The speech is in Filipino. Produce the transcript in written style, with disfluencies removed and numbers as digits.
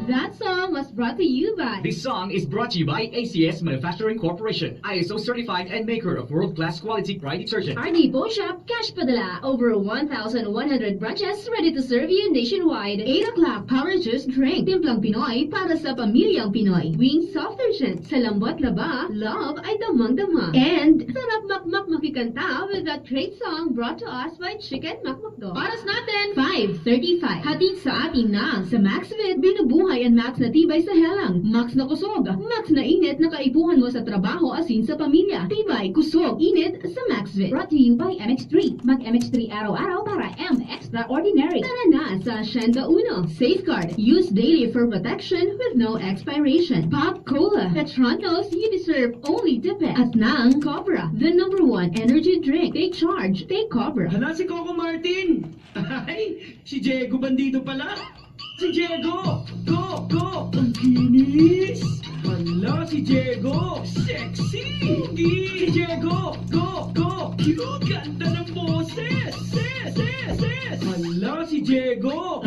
That song was brought to you by... This song is brought to you by ACS Manufacturing Corporation, ISO certified and maker of world-class quality Pride detergent. Our Depot Shop Cash Padala. Over 1,100 branches ready to serve you nationwide. 8 o'clock Power Juice Drink. Timplang Pinoy para sa pamilyang Pinoy. Wings Soft Urgent. Sa lambot laba, love ay damang-dama. And sarap makmak makikanta with that great song brought to us by Chicken Makmakdo. Oras natin, 5:35. Hatid sa atin na sa Maxvid. Binubuhay ang Max na tibay sa helang. Max na kusog. Max na init na kaipuhan mo sa trabaho asin sa pamilya. Tibay, kusog, init sa Maxvid. Brought to you by MX3. Mag-MX3 araw-araw para M Extraordinary. Tara na sa Hacienda Uno. Safeguard. Use daily for protection with no expiration. Pop Cola. Petrontos, you deserve only the best. At ng Cobra, the #1 energy drink. Take charge. Take Cobra. Hala si Coco Martin! Ay, si Diego Bandido pala! Si Diego! Go! Ang kinis! Hala si Diego! Sexy! Si Diego! Go! Cute! Ganda ng boses! Hala si Diego!